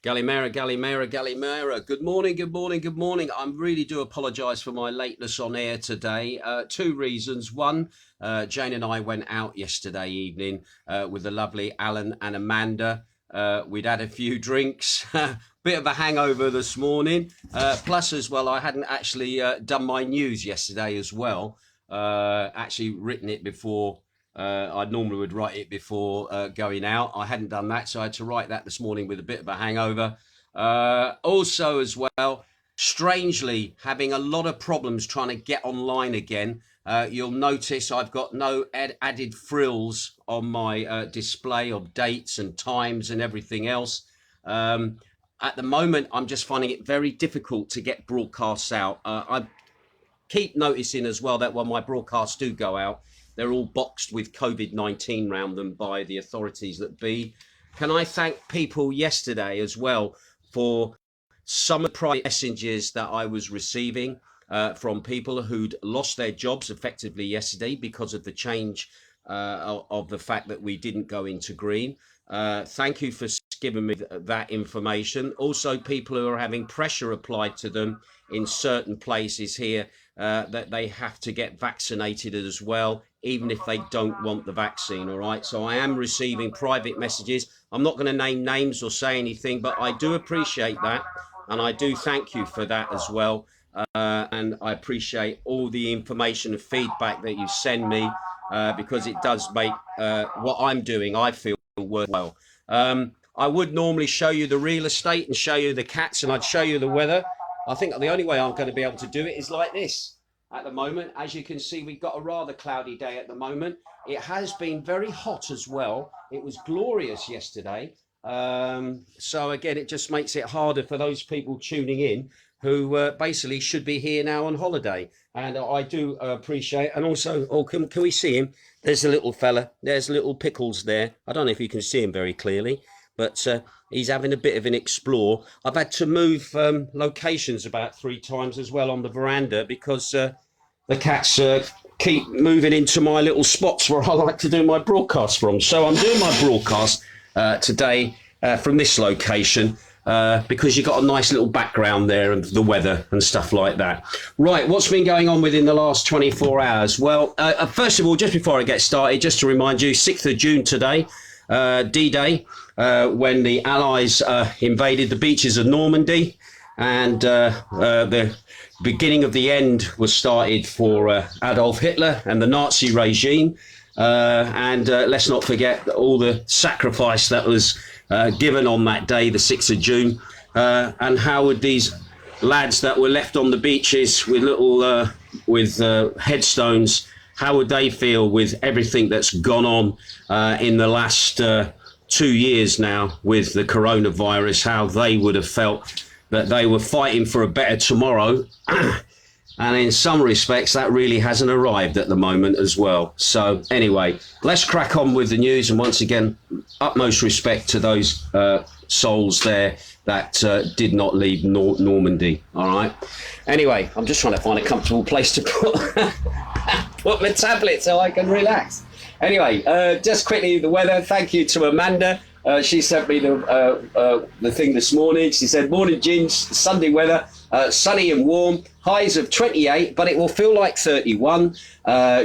Galimera, Galimera, Galimera. Good morning, good morning, good morning. I really do apologise for my lateness on air today. Two reasons. One, Jane and I went out yesterday evening with the lovely Alan and Amanda. We'd had a few drinks, bit of a hangover this morning. Plus, as well, I hadn't actually done my news yesterday as well. Actually written it before. I normally would write it before going out. I hadn't done that, so I had to write that this morning with a bit of a hangover. Also, as well, strangely, having a lot of problems trying to get online again. You'll notice I've got no added frills on my display of dates and times and everything else. At the moment, I'm just finding it very difficult to get broadcasts out. I keep noticing as well that when my broadcasts do go out, they're all boxed with COVID-19 around them by the authorities that be. Can I thank people yesterday as well for some of the private messages that I was receiving from people who'd lost their jobs effectively yesterday because of the change of the fact that we didn't go into green. Thank you for giving me that information. Also, people who are having pressure applied to them in certain places here that they have to get vaccinated as well, even if they don't want the vaccine. All right. So I am receiving private messages. I'm not going to name names or say anything, but I do appreciate that. And I do thank you for that as well. And I appreciate all the information and feedback that you send me because it does make what I'm doing, I feel, worthwhile. I would normally show you the real estate and show you the cats and I'd show you the weather. I think the only way I'm going to be able to do it is like this. At the moment, as you can see, we've got a rather cloudy day at the moment. It has been very hot as well. It was glorious yesterday. So again, it just makes it harder for those people tuning in who basically should be here now on holiday. And I do appreciate, and also, can we see him? There's a little fella. There's little Pickles there. I don't know if you can see him very clearly, but he's having a bit of an explore. I've had to move locations about 3 times as well on the veranda because the cats keep moving into my little spots where I like to do my broadcast from. So I'm doing my broadcast today from this location because you've got a nice little background there and the weather and stuff like that. Right, what's been going on within the last 24 hours? Well, first of all, just before I get started, just to remind you, 6th of June today, D-Day, when the Allies invaded the beaches of Normandy, and the beginning of the end was started for Adolf Hitler and the Nazi regime. And let's not forget all the sacrifice that was given on that day, the 6th of June. And how would these lads that were left on the beaches with little headstones, how would they feel with everything that's gone on in the last 2 years now with the coronavirus, how they would have felt that they were fighting for a better tomorrow. And in some respects, that really hasn't arrived at the moment as well. So anyway, let's crack on with the news. And once again, utmost respect to those souls there that did not leave Normandy. All right. Anyway, I'm just trying to find a comfortable place to put my tablet so I can relax. Anyway, just quickly, the weather. Thank you to Amanda. She sent me the thing this morning. She said, morning, Ginge, Sunday weather, sunny and warm, highs of 28, but it will feel like 31.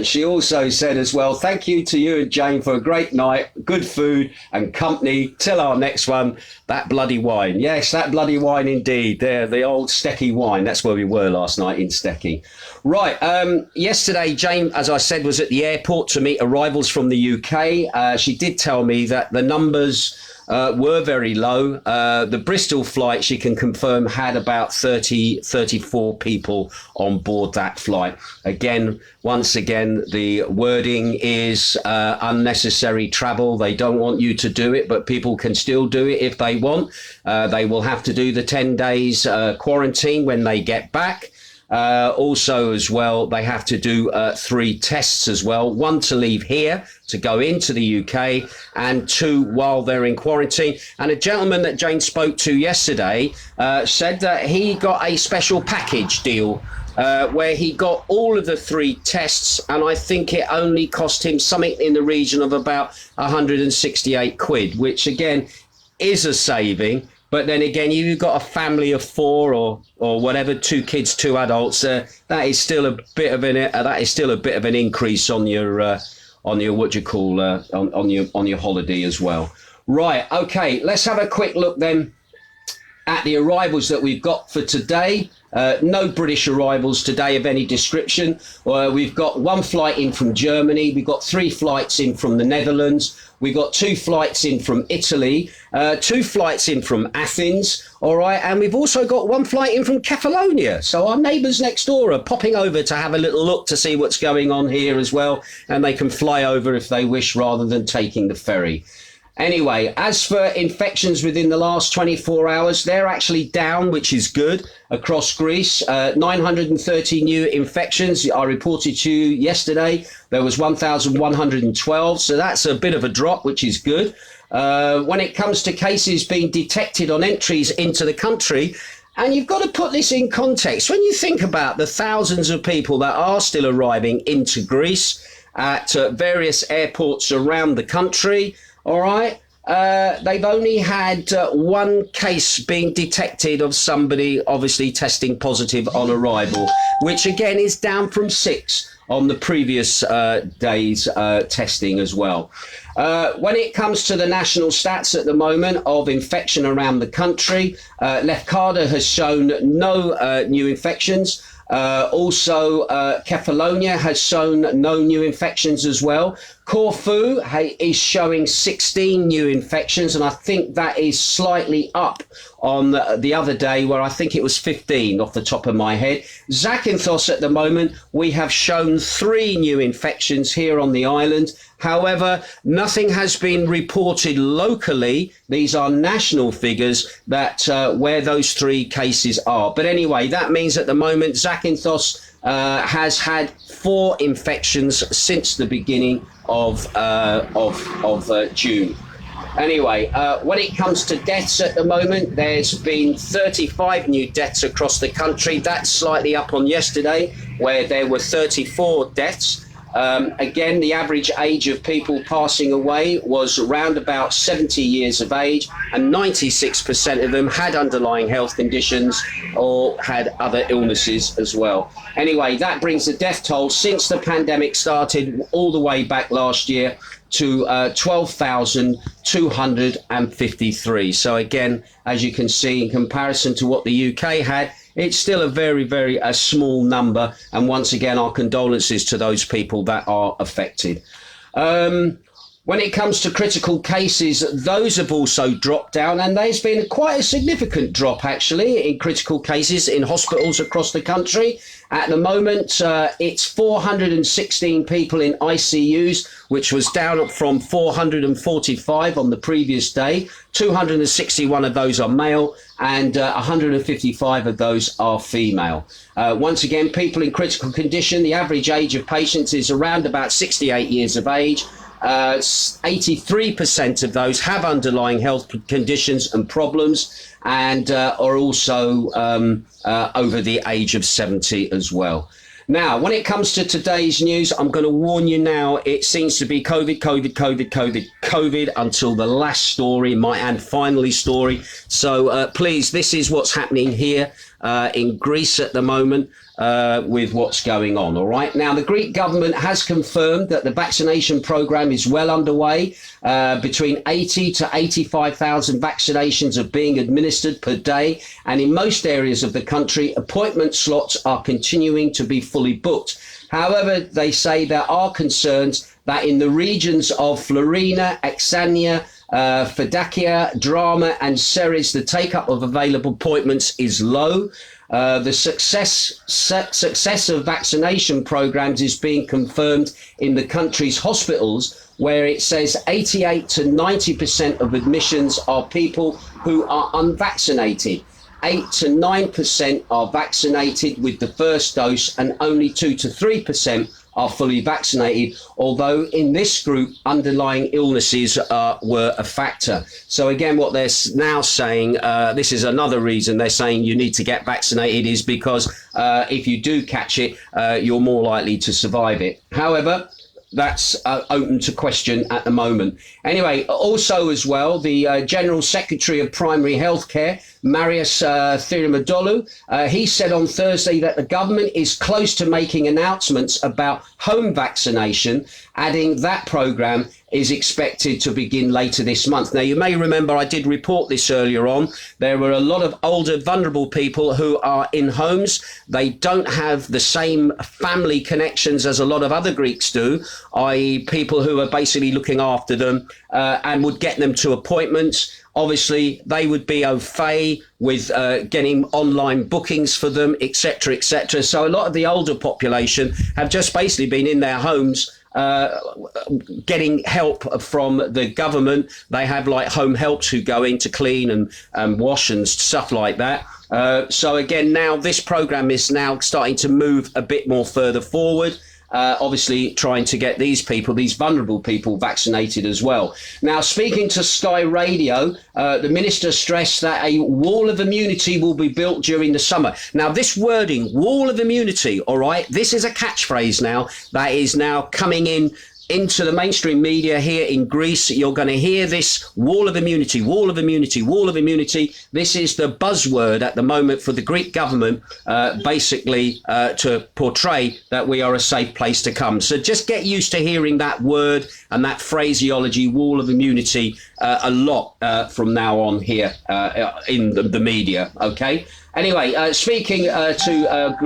She also said as well, thank you to you and Jane for a great night, good food and company. Till our next one, that bloody wine. Yes, that bloody wine indeed. There, the old Stecky wine. That's where we were last night, in Stecky. Right, yesterday, Jane, as I said, was at the airport to meet arrivals from the UK. She did tell me that the numbers were very low. The Bristol flight, she can confirm, had about 34 people on board that flight. Once again, the wording is unnecessary travel. They don't want you to do it, but people can still do it if they want. They will have to do the 10 days quarantine when they get back. Also, as well, they have to do 3 tests as well. 1 to leave here, to go into the UK, and 2 while they're in quarantine. And a gentleman that Jane spoke to yesterday said that he got a special package deal where he got all of the 3 tests, and I think it only cost him something in the region of about 168 quid, which again is a saving. But then again, you've got a family of four or whatever, 2 kids, 2 adults. That is still a bit of an increase on your on your holiday as well. Right. Okay. Let's have a quick look then at the arrivals that we've got for today. No British arrivals today of any description. We've got 1 flight in from Germany. We've got 3 flights in from the Netherlands. We've got 2 flights in from Italy, 2 flights in from Athens. All right. And we've also got 1 flight in from Catalonia. So our neighbours next door are popping over to have a little look to see what's going on here as well. And they can fly over if they wish rather than taking the ferry. Anyway, as for infections within the last 24 hours, they're actually down, which is good, across Greece. 930 new infections. I reported to you yesterday. There was 1,112. So that's a bit of a drop, which is good. When it comes to cases being detected on entries into the country, and you've got to put this in context. When you think about the thousands of people that are still arriving into Greece at various airports around the country, all right. They've only had 1 case being detected of somebody obviously testing positive on arrival, which again is down from 6 on the previous day's testing as well. When it comes to the national stats at the moment of infection around the country, Macardo has shown no new infections. Also, Catalonia has shown no new infections as well. Corfu is showing 16 new infections, and I think that is slightly up on the other day where I think it was 15 off the top of my head. Zakynthos at the moment, we have shown 3 new infections here on the island. However, nothing has been reported locally. These are national figures that where those 3 cases are. But anyway, that means at the moment Zakynthos has had 4 infections since the beginning of June. Anyway, when it comes to deaths at the moment, there's been 35 new deaths across the country. That's slightly up on yesterday, where there were 34 deaths. Again, the average age of people passing away was around about 70 years of age, and 96% of them had underlying health conditions or had other illnesses as well. Anyway, that brings the death toll since the pandemic started all the way back last year to 12,253. So again, as you can see, in comparison to what the UK had, it's still a very, very small number. And once again, our condolences to those people that are affected. When it comes to critical cases, those have also dropped down, and there's been quite a significant drop actually in critical cases in hospitals across the country. At the moment, it's 416 people in ICUs, which was down from 445 on the previous day. 261 of those are male, and 155 of those are female. Once again, people in critical condition, the average age of patients is around about 68 years of age. 83% of those have underlying health conditions and problems, and are also over the age of 70 as well. Now, when it comes to today's news, I'm going to warn you now, it seems to be COVID, COVID, COVID, COVID, COVID until the last story, and finally story. So please, this is what's happening here in Greece at the moment. With what's going on. All right. Now, the Greek government has confirmed that the vaccination program is well underway. Between 80 to 85,000 vaccinations are being administered per day. And in most areas of the country, appointment slots are continuing to be fully booked. However, they say there are concerns that in the regions of Florina, Exania, Fidakia, Drama and Ceres, the take-up of available appointments is low. The success of vaccination programs is being confirmed in the country's hospitals, where it says 88 to 90% of admissions are people who are unvaccinated. 8 to 9% are vaccinated with the first dose, and only 2 to 3% are fully vaccinated, although in this group underlying illnesses were a factor. So again, what they're now saying, this is another reason they're saying you need to get vaccinated, is because if you do catch it, you're more likely to survive it. However, that's open to question at the moment. Anyway, also as well, the General Secretary of Primary Healthcare, Marius Thirimadolu, he said on Thursday that the government is close to making announcements about home vaccination, adding that programme is expected to begin later this month. Now, you may remember I did report this earlier on. There were a lot of older, vulnerable people who are in homes. They don't have the same family connections as a lot of other Greeks do, i.e. people who are basically looking after them and would get them to appointments. Obviously, they would be au fait with getting online bookings for them, etc., etc. So a lot of the older population have just basically been in their homes getting help from the government. They have like home helps who go in to clean and wash and stuff like that. So again, now this program is now starting to move a bit more further forward. Obviously trying to get these people, these vulnerable people, vaccinated as well. Now, speaking to Sky Radio, the minister stressed that a wall of immunity will be built during the summer. Now, this wording, wall of immunity, all right, this is a catchphrase now that is now coming into the mainstream media here in Greece. You're going to hear this wall of immunity, wall of immunity, wall of immunity. This is the buzzword at the moment for the Greek government, basically to portray that we are a safe place to come. So just get used to hearing that word and that phraseology, wall of immunity, a lot from now on here in the media. OK, anyway, speaking to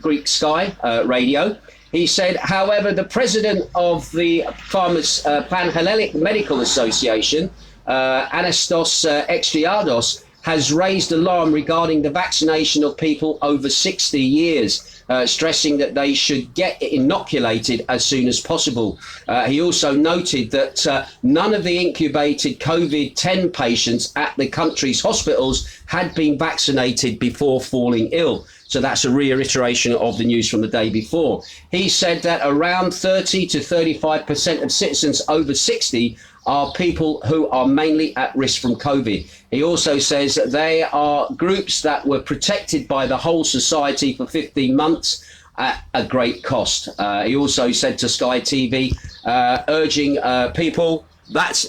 Greek Sky Radio. He said, however, the president of the Pan-Hellenic Medical Association, Anastos Extriados, has raised alarm regarding the vaccination of people over 60 years, stressing that they should get inoculated as soon as possible. He also noted that none of the incubated COVID-10 patients at the country's hospitals had been vaccinated before falling ill. So that's a reiteration of the news from the day before. He said that around 30 to 35% of citizens over 60 are people who are mainly at risk from COVID. He also says that they are groups that were protected by the whole society for 15 months at a great cost. He also said to Sky TV, urging people,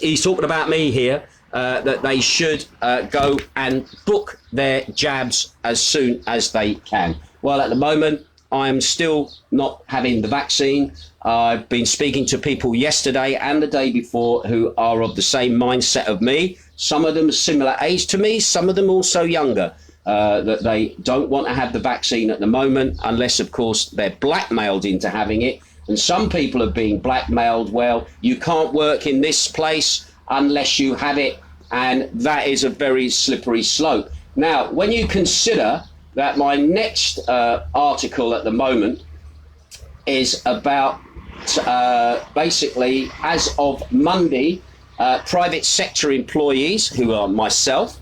he's talking about me here, that they should go and book their jabs as soon as they can. Well, at the moment, I'm still not having the vaccine. I've been speaking to people yesterday and the day before who are of the same mindset of me. Some of them similar age to me, some of them also younger, that they don't want to have the vaccine at the moment unless, of course, they're blackmailed into having it. And some people are being blackmailed. Well, you can't work in this place unless you have it, and that is a very slippery slope. Now, when you consider that my next article at the moment is about basically, as of Monday, private sector employees, who are myself,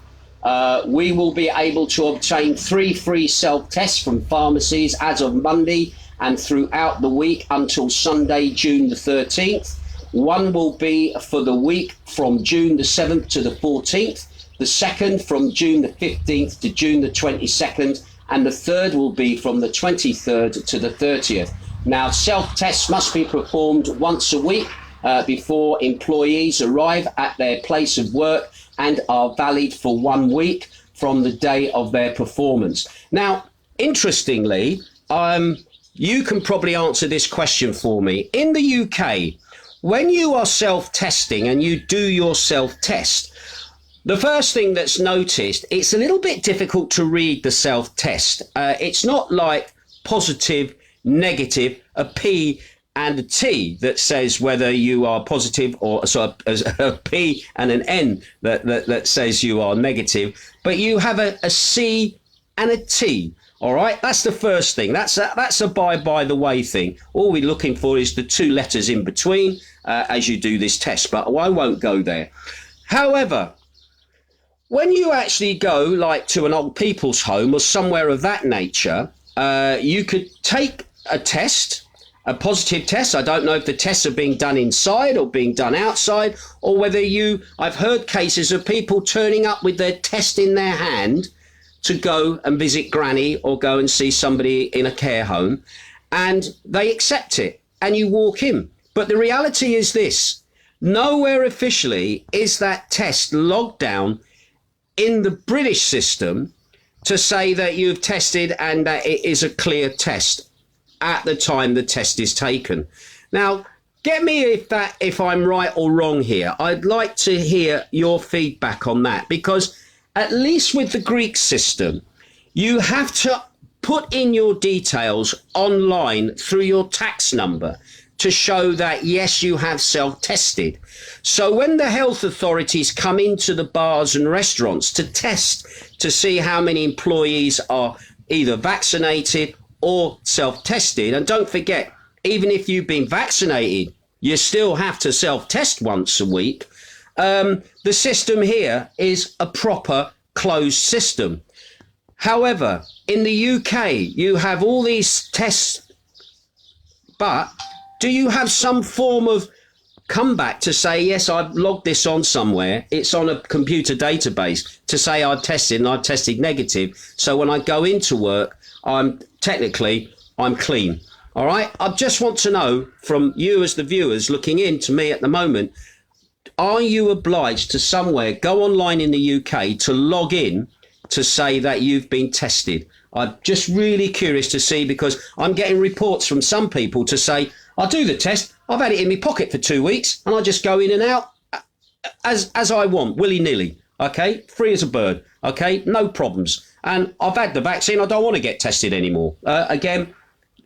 we will be able to obtain 3 free self-tests from pharmacies as of Monday and throughout the week until Sunday, June the 13th. One will be for the week from June the 7th to the 14th, the second from June the 15th to June the 22nd, and the third will be from the 23rd to the 30th. Now, self-tests must be performed once a week before employees arrive at their place of work and are valid for 1 week from the day of their performance. Now, interestingly, you can probably answer this question for me. In the UK, when you are self-testing and you do your self-test, the first thing that's noticed, it's a little bit difficult to read the self-test. It's not like positive, negative, a P and a T that says whether you are positive, or so a P and an N that says you are negative, but you have a C and a T. All right, that's the first thing. That's a by the way thing. All we're looking for is the 2 letters in between as you do this test, but I won't go there. However, when you actually go like to an old people's home or somewhere of that nature, you could take a test, a positive test. I don't know if the tests are being done inside or being done outside, or whether I've heard cases of people turning up with their test in their hand to go and visit granny or go and see somebody in a care home, and they accept it and you walk in. But the reality is this: nowhere officially is that test logged down in the British system to say that you've tested and that it is a clear test at the time the test is taken. Now, get me if I'm right or wrong here. I'd like to hear your feedback on that, because at least with the Greek system, you have to put in your details online through your tax number to show that, yes, you have self-tested. So when the health authorities come into the bars and restaurants to test to see how many employees are either vaccinated or self-tested, and don't forget, even if you've been vaccinated, you still have to self-test once a week. The system here is a proper closed system. However, in the UK, you have all these tests, but do you have some form of comeback to say, yes, I've logged this on somewhere, it's on a computer database, to say I've tested and I've tested negative, so when I go into work, I'm clean. All right? I just want to know from you as the viewers looking in to me at the moment, are you obliged to somewhere go online in the UK to log in to say that you've been tested? I'm just really curious to see, because I'm getting reports from some people to say, I do the test, I've had it in my pocket for 2 weeks, and I just go in and out as I want, willy-nilly, okay? Free as a bird, okay? No problems. And I've had the vaccine, I don't want to get tested anymore. Again,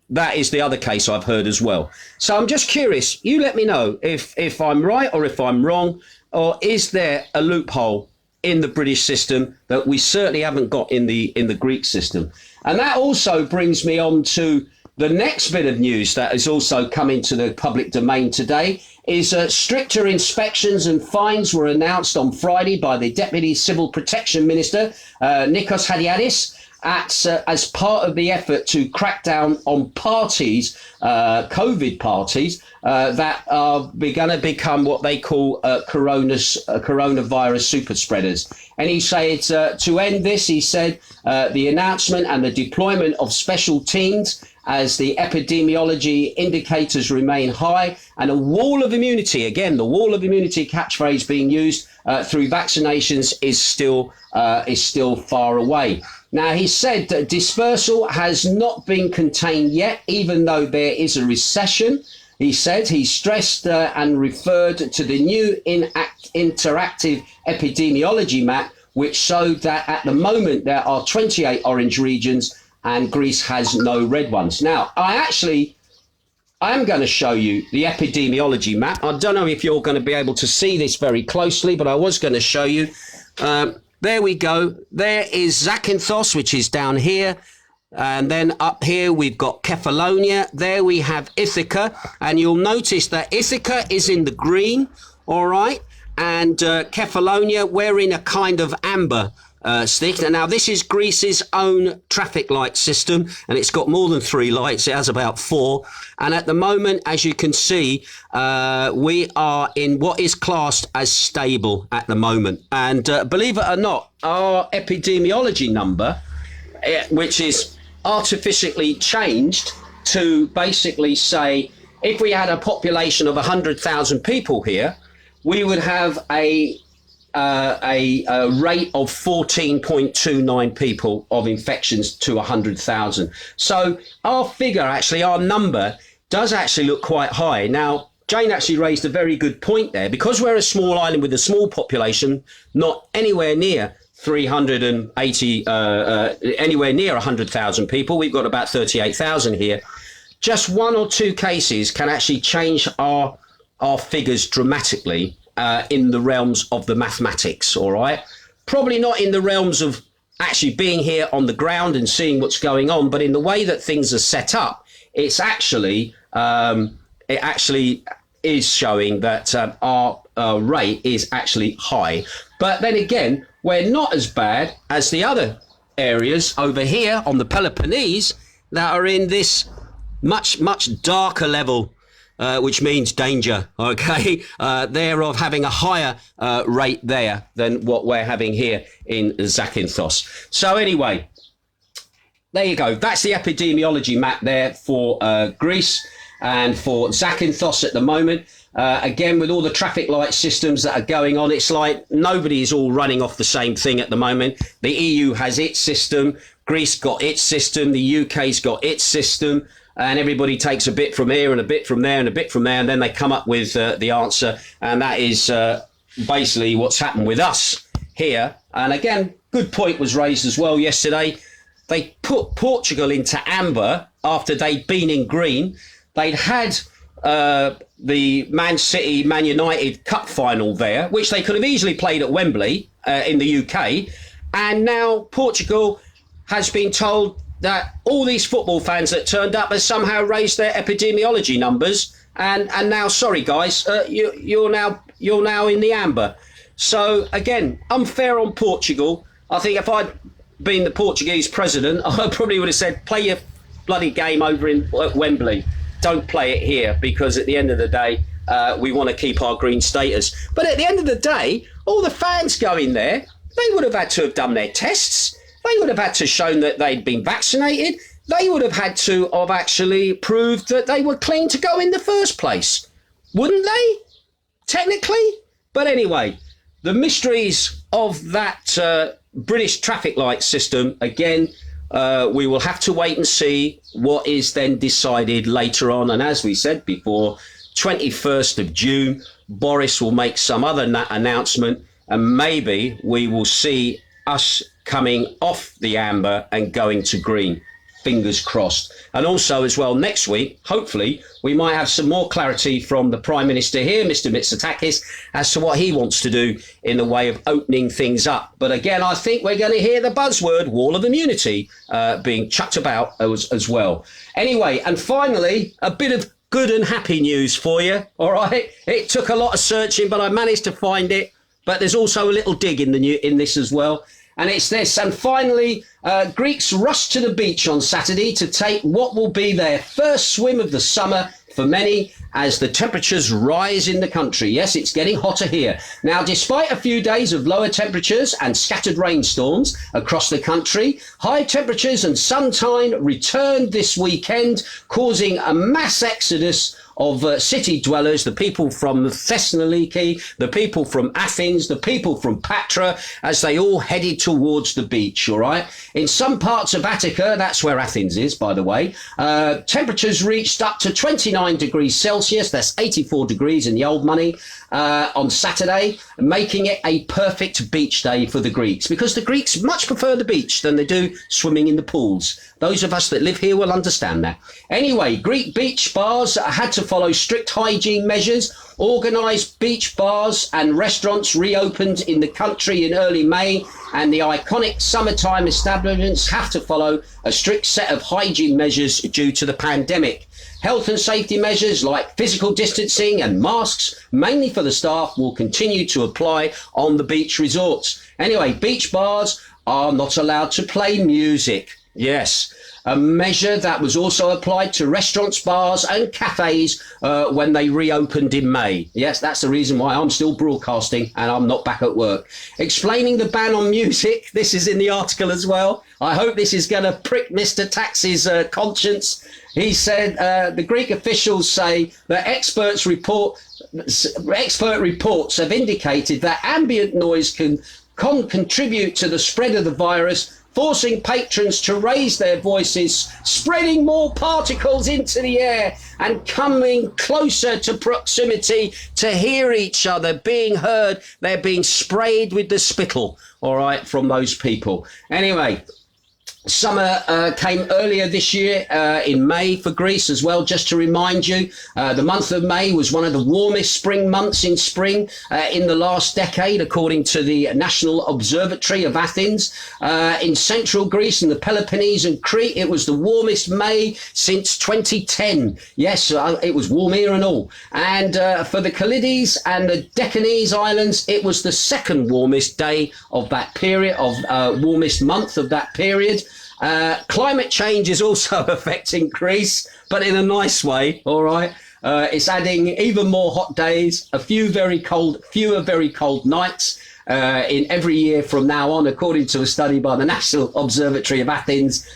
that is the other case I've heard as well. So I'm just curious, you let me know if I'm right or if I'm wrong, or is there a loophole in the British system that we certainly haven't got in the Greek system? And that also brings me on to the next bit of news that has also come into the public domain today, is stricter inspections and fines were announced on Friday by the Deputy Civil Protection Minister, Nikos Hadiadis, as part of the effort to crack down on parties, COVID parties, that are going to become what they call coronavirus super spreaders. And he said to end this, he said the announcement and the deployment of special teams as the epidemiology indicators remain high, and a wall of immunity, again, the wall of immunity catchphrase being used through vaccinations is still far away. Now, he said that dispersal has not been contained yet, even though there is a recession. He said he stressed and referred to the new interactive epidemiology map, which showed that at the moment there are 28 orange regions and Greece has no red ones. Now, I am going to show you the epidemiology map. I don't know if you're going to be able to see this very closely, but I was going to show you. There we go. There is Zakynthos, which is down here. And then up here, we've got Kefalonia. There we have Ithaca. And you'll notice that Ithaca is in the green, all right? And Kefalonia, we're in a kind of amber stick. Now, this is Greece's own traffic light system, and it's got more than 3 lights. It has about 4. And at the moment, as you can see, we are in what is classed as stable at the moment. And believe it or not, our epidemiology number, which is artificially changed to basically say, if we had a population of 100,000 people here, we would have a rate of 14.29 people of infections to 100,000. So our figure, actually, our number does actually look quite high. Now, Jane actually raised a very good point there. Because we're a small island with a small population, not anywhere near 380, anywhere near 100,000 people. We've got about 38,000 here. Just 1 or 2 cases can actually change our figures dramatically in the realms of the mathematics, all right? Probably not in the realms of actually being here on the ground and seeing what's going on, but in the way that things are set up, it's actually, it actually is showing that our rate is actually high. But then again, we're not as bad as the other areas over here on the Peloponnese that are in this much, much darker level, which means danger, okay? Thereof having a higher rate there than what we're having here in Zakynthos. So anyway, there you go. That's the epidemiology map there for Greece. and for Zakynthos at the moment. Again, with all the traffic light systems that are going on, it's like nobody's all running off the same thing at the moment. The EU has its system, Greece got its system, the UK's got its system, and everybody takes a bit from here and a bit from there and a bit from there, and then they come up with the answer, and that is basically what's happened with us here. And again, good point was raised as well yesterday. They put Portugal into amber after they'd been in green. They'd had the Man City, Man United Cup final there, which they could have easily played at Wembley in the UK. And now Portugal has been told that all these football fans that turned up has somehow raised their epidemiology numbers. And now, sorry guys, you're now in the amber. So again, unfair on Portugal. I think if I'd been the Portuguese president, I probably would have said, play your bloody game over at Wembley. Don't play it here, because at the end of the day, we want to keep our green status. But at the end of the day, all the fans going there, they would have had to have done their tests. They would have had to have shown that they'd been vaccinated. They would have had to have actually proved that they were clean to go in the first place. Wouldn't they? Technically? But anyway, the mysteries of that British traffic light system, again, we will have to wait and see what is then decided later on. And as we said before, 21st of June, Boris will make some other announcement, and maybe we will see us coming off the amber and going to green. Fingers crossed. And also as well, next week, hopefully, we might have some more clarity from the Prime Minister here, Mr. Mitsotakis, as to what he wants to do in the way of opening things up. But again, I think we're going to hear the buzzword wall of immunity being chucked about as well. Anyway, and finally, a bit of good and happy news for you. All right. It took a lot of searching, but I managed to find it. But there's also a little dig in this as well. And it's this. And finally, Greeks rushed to the beach on Saturday to take what will be their first swim of the summer for many as the temperatures rise in the country. Yes, it's getting hotter here. Now, despite a few days of lower temperatures and scattered rainstorms across the country, high temperatures and sunshine returned this weekend, causing a mass exodus of city dwellers, the people from Thessaloniki, the people from Athens, the people from Patra, as they all headed towards the beach, all right? In some parts of Attica, that's where Athens is, by the way, temperatures reached up to 29 degrees Celsius, that's 84 degrees in the old money, on Saturday, making it a perfect beach day for the Greeks, because the Greeks much prefer the beach than they do swimming in the pools. Those of us that live here will understand that. Anyway, Greek beach bars had to follow strict hygiene measures. Organised beach bars and restaurants reopened in the country in early May, and the iconic summertime establishments have to follow a strict set of hygiene measures due to the pandemic. Health and safety measures like physical distancing and masks, mainly for the staff, will continue to apply on the beach resorts. Anyway, beach bars are not allowed to play music. Yes, a measure that was also applied to restaurants, bars and cafes when they reopened in May. Yes, that's the reason why I'm still broadcasting and I'm not back at work. Explaining the ban on music, this is in the article as well. I hope this is going to prick Mr. Tax's conscience. He said the Greek officials say that expert reports have indicated that ambient noise can contribute to the spread of the virus, forcing patrons to raise their voices, spreading more particles into the air and coming closer to proximity to hear each other being heard. They're being sprayed with the spittle, all right, from those people. Anyway, summer came earlier this year in May for Greece as well. Just to remind you, the month of May was one of the warmest spring months in spring in the last decade, according to the National Observatory of Athens. In central Greece and the Peloponnese and Crete, it was the warmest May since 2010. Yes, it was warm here and all. And for the Kallides and the Deccanese Islands, it was the second warmest day of that period, warmest month of that period. Climate change is also affecting Greece, but in a nice way, all right? It's adding even more hot days, fewer very cold nights, in every year from now on, according to a study by the National Observatory of Athens,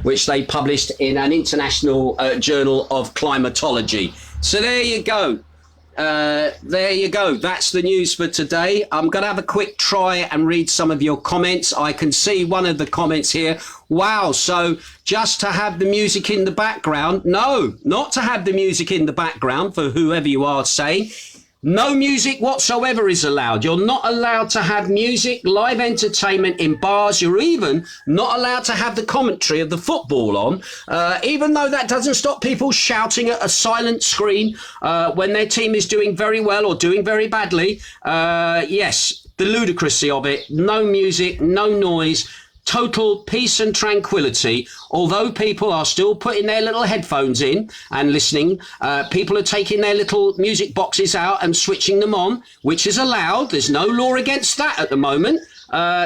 which they published in an international journal of climatology. So there you go. There you go. That's the news for today. I'm going to have a quick try and read some of your comments. I can see one of the comments here. Wow. So just to have the music in the background? No, not to have the music in the background for whoever you are saying. No music whatsoever is allowed. You're not allowed to have music, live entertainment in bars. You're even not allowed to have the commentary of the football on, even though that doesn't stop people shouting at a silent screen when their team is doing very well or doing very badly. Yes, the ludicrousy of it. No music, no noise. Total peace and tranquility. Although people are still putting their little headphones in and listening, people are taking their little music boxes out and switching them on, which is allowed. There's no law against that at the moment.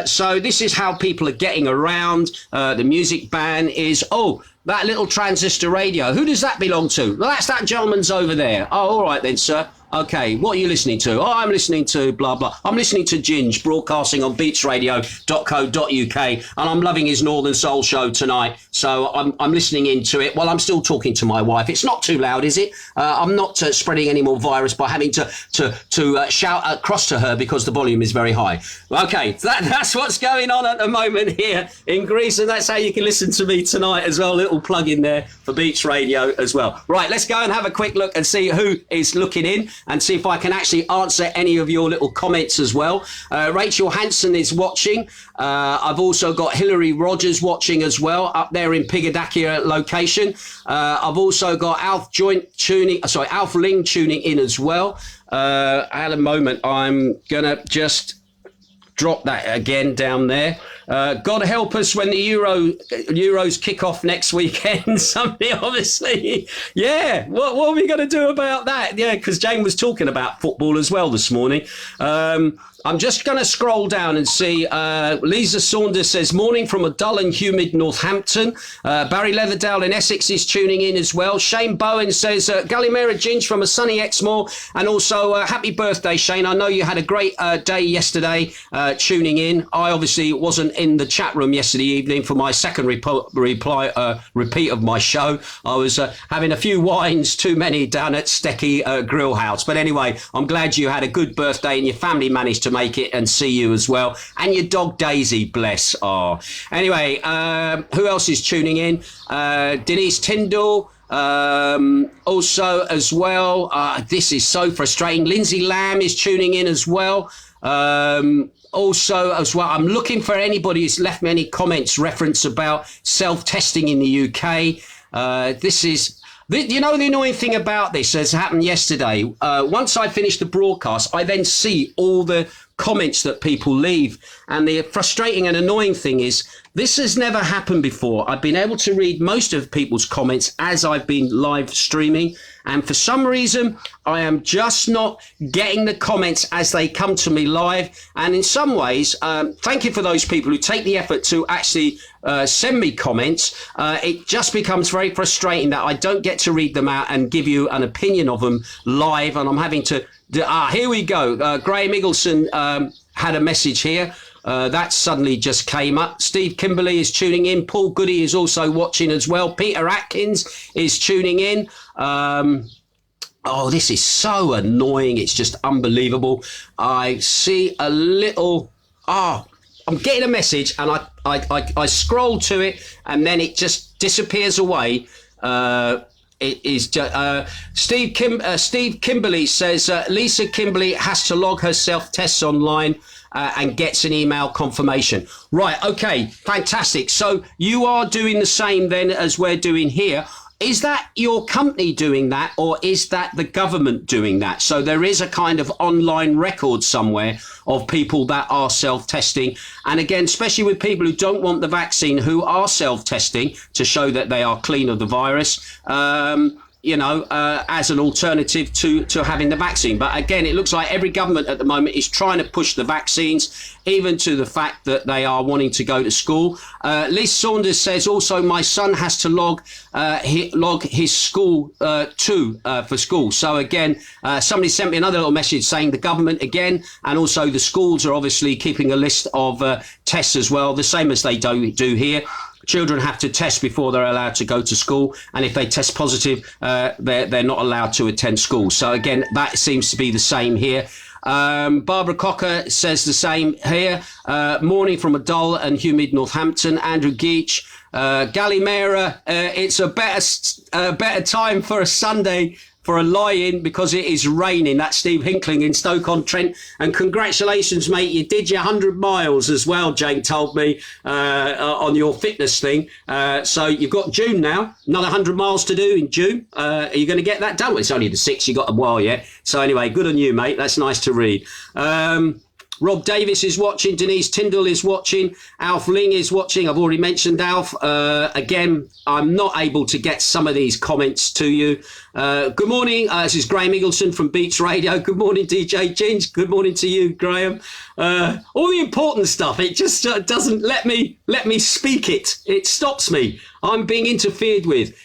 So this is how people are getting around. The music ban is, that little transistor radio. Who does that belong to? Well, that's that gentleman's over there. Oh, all right then, sir. Okay, what are you listening to? Oh, I'm listening to blah, blah. I'm listening to Ginge, broadcasting on beatsradio.co.uk, and I'm loving his Northern Soul show tonight. So I'm listening into it while I'm still talking to my wife. It's not too loud, is it? I'm not spreading any more virus by having to shout across to her because the volume is very high. Okay, that's what's going on at the moment here in Greece, and that's how you can listen to me tonight as well. A little plug in there for Beats Radio as well. Right, let's go and have a quick look and see who is looking in, and see if I can actually answer any of your little comments as well. Rachel Hanson is watching. I've also got Hilary Rogers watching as well up there in Pigodakia location. I've also got Alf Ling tuning in as well. At a moment, I'm gonna just drop that again down there. God help us when the Euros kick off next weekend. Somebody obviously, yeah. What are we going to do about that? Yeah, because Jane was talking about football as well this morning. I'm just going to scroll down and see. Lisa Saunders says, morning from a dull and humid Northampton. Barry Leatherdale in Essex is tuning in as well. Shane Bowen says, Gallimera Ginge from a sunny Exmoor. And also, happy birthday, Shane. I know you had a great day yesterday tuning in. I obviously wasn't in the chat room yesterday evening for my second repeat of my show. I was having a few wines, too many, down at Stecky Grill House. But anyway, I'm glad you had a good birthday and your family managed to make it and see you as well, and your dog Daisy, bless. Anyway, who else is tuning in? Denise Tyndall also as well. This is so frustrating. Lindsay Lamb is tuning in as well. Also as well, I'm looking for anybody who's left me any comments reference about self-testing in the UK. This is, you know, the annoying thing about this has happened yesterday. Once I finish the broadcast, I then see all the comments that people leave. And the frustrating and annoying thing is this has never happened before. I've been able to read most of people's comments as I've been live streaming. And for some reason, I am just not getting the comments as they come to me live. And in some ways, thank you for those people who take the effort to actually send me comments. It just becomes very frustrating that I don't get to read them out and give you an opinion of them live. And I'm having to, here we go. Graham Eagleson had a message here. That suddenly just came up. Steve Kimberley is tuning in. Paul Goody is also watching as well. Peter Atkins is tuning in. This is so annoying. It's just unbelievable. I see a little... I'm getting a message and I scroll to it and then it just disappears away. It is just, Steve Kimberley says, Lisa Kimberley has to log her self-tests online and gets an email confirmation. Right, okay, fantastic. So you are doing the same then as we're doing here. Is that your company doing that, or is that the government doing that? So there is a kind of online record somewhere of people that are self-testing. And again, especially with people who don't want the vaccine, who are self-testing to show that they are clean of the virus. as an alternative to having the vaccine. But again, it looks like every government at the moment is trying to push the vaccines, even to the fact that they are wanting to go to school. Liz Saunders says also, my son has to log his school for school. So again, somebody sent me another little message saying the government again, and also the schools are obviously keeping a list of tests as well, the same as they do here. Children have to test before they're allowed to go to school, and if they test positive, they're not allowed to attend school. So again, that seems to be the same here. Barbara Cocker says the same here. Morning from a dull and humid Northampton. Andrew Geach, Gallimera, it's a better time for a Sunday for a lie-in because it is raining. That's Steve Hinkling in Stoke-on-Trent. And congratulations, mate. You did your 100 miles as well, Jane told me, on your fitness thing. So you've got June now, another 100 miles to do in June. Are you going to get that done? Well, it's only the 6th. You've got a while yet. So anyway, good on you, mate. That's nice to read. Rob Davis is watching. Denise Tyndall is watching. Alf Ling is watching. I've already mentioned Alf. Again, I'm not able to get some of these comments to you. Good morning. This is Graham Eagleson from Beats Radio. Good morning, DJ Ginge. Good morning to you, Graham. All the important stuff, it just doesn't let me speak it. It stops me. I'm being interfered with.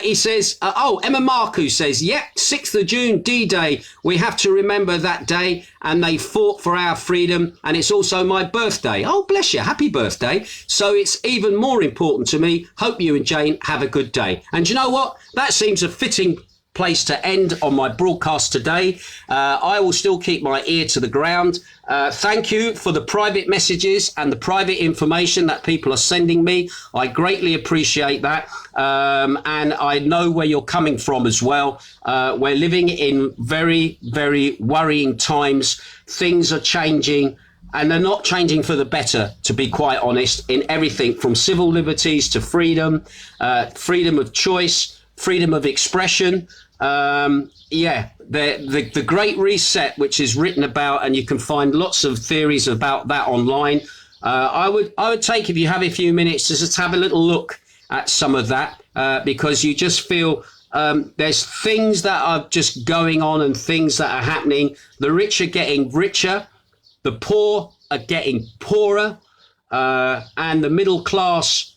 He says, Emma Marku says, 6th of June, D-Day. We have to remember that day, and they fought for our freedom, and it's also my birthday. Oh, bless you. Happy birthday. So it's even more important to me. Hope you and Jane have a good day. And you know what? That seems a fitting place to end on my broadcast today. I will still keep my ear to the ground. Thank you for the private messages and the private information that people are sending me. I greatly appreciate that. And I know where you're coming from as well. We're living in very, very worrying times. Things are changing, and they're not changing for the better, to be quite honest, in everything from civil liberties to freedom, freedom of choice, freedom of expression. The Great Reset, which is written about, and you can find lots of theories about that online. I would take, if you have a few minutes, to just have a little look at some of that, because you just feel there's things that are just going on and things that are happening. The rich are getting richer, the poor are getting poorer, and the middle class,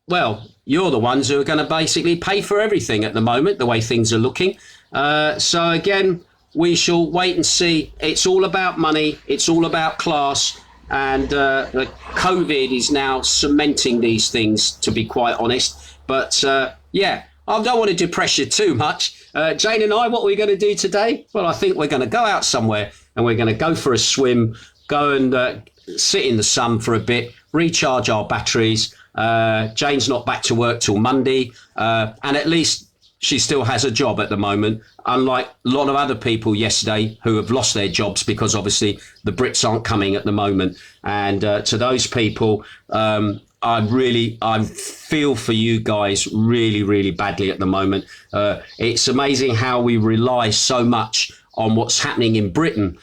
well, you're the ones who are going to basically pay for everything at the moment, the way things are looking. So again, we shall wait and see. It's all about money. It's all about class. And the COVID is now cementing these things, to be quite honest. But I don't want to depress you too much. Jane and I, what are we going to do today? Well, I think we're going to go out somewhere and we're going to go for a swim, go and sit in the sun for a bit, recharge our batteries. Jane's not back to work till Monday, and at least she still has a job at the moment, unlike a lot of other people yesterday who have lost their jobs because obviously the Brits aren't coming at the moment. And to those people, I feel for you guys really, really badly at the moment. It's amazing how we rely so much on what's happening in Britain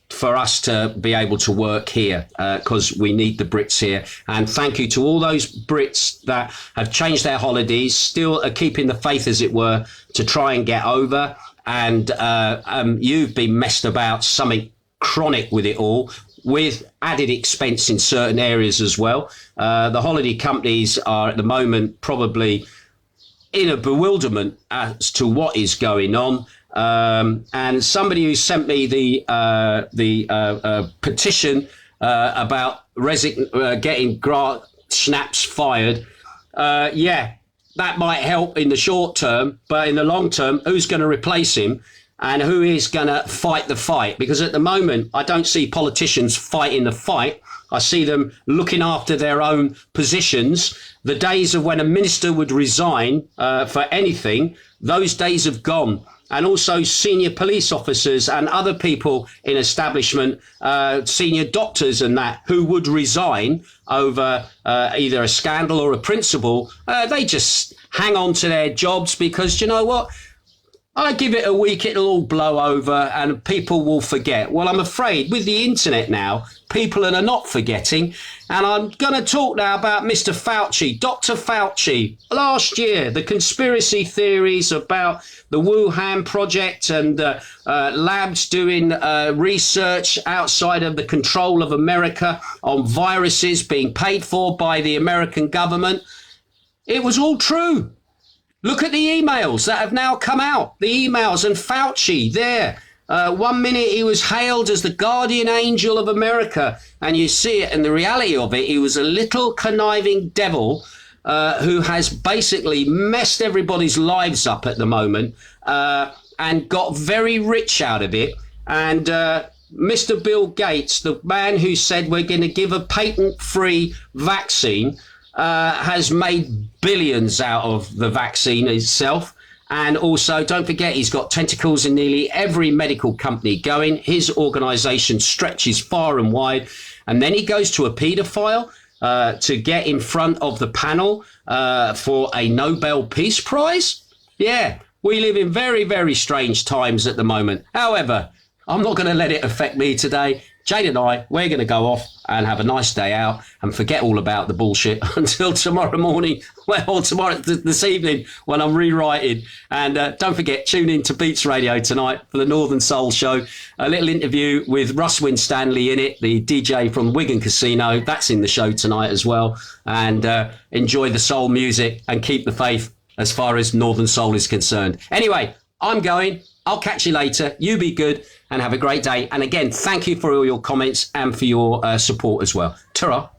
for us to be able to work here, because we need the Brits here. And thank you to all those Brits that have changed their holidays, still are keeping the faith, as it were, to try and get over. And you've been messed about something chronic with it all, with added expense in certain areas as well. The holiday companies are at the moment probably in a bewilderment as to what is going on. And somebody who sent me the petition about getting Grant Schnaps fired, that might help in the short term, but in the long term, who's going to replace him and who is going to fight the fight? Because at the moment, I don't see politicians fighting the fight. I see them looking after their own positions. The days of when a minister would resign for anything, those days have gone. And also senior police officers and other people in establishment, senior doctors and that, who would resign over either a scandal or a principle. They just hang on to their jobs because, you know what? I give it a week, it'll all blow over and people will forget. Well, I'm afraid with the internet now, people are not forgetting. And I'm going to talk now about Mr. Fauci, Dr. Fauci. Last year, the conspiracy theories about the Wuhan project and labs doing research outside of the control of America on viruses being paid for by the American government. It was all true. Look at the emails that have now come out. The emails and Fauci there. 1 minute he was hailed as the guardian angel of America. And you see it, and the reality of it, he was a little conniving devil who has basically messed everybody's lives up at the moment and got very rich out of it. And Mr. Bill Gates, the man who said we're going to give a patent-free vaccine, has made billions out of the vaccine itself. And also, don't forget, he's got tentacles in nearly every medical company going. His organisation stretches far and wide. And then he goes to a paedophile to get in front of the panel for a Nobel Peace Prize. Yeah, we live in very, very strange times at the moment. However, I'm not going to let it affect me today. Jane and I, we're going to go off and have a nice day out and forget all about the bullshit until tomorrow morning, well, tomorrow, this evening when I'm rewriting. And don't forget, tune in to Beats Radio tonight for the Northern Soul Show. A little interview with Russ Winstanley in it, the DJ from Wigan Casino. That's in the show tonight as well. And enjoy the soul music and keep the faith as far as Northern Soul is concerned. Anyway, I'm going. I'll catch you later. You be good and have a great day. And again, thank you for all your comments and for your support as well. Ta-ra.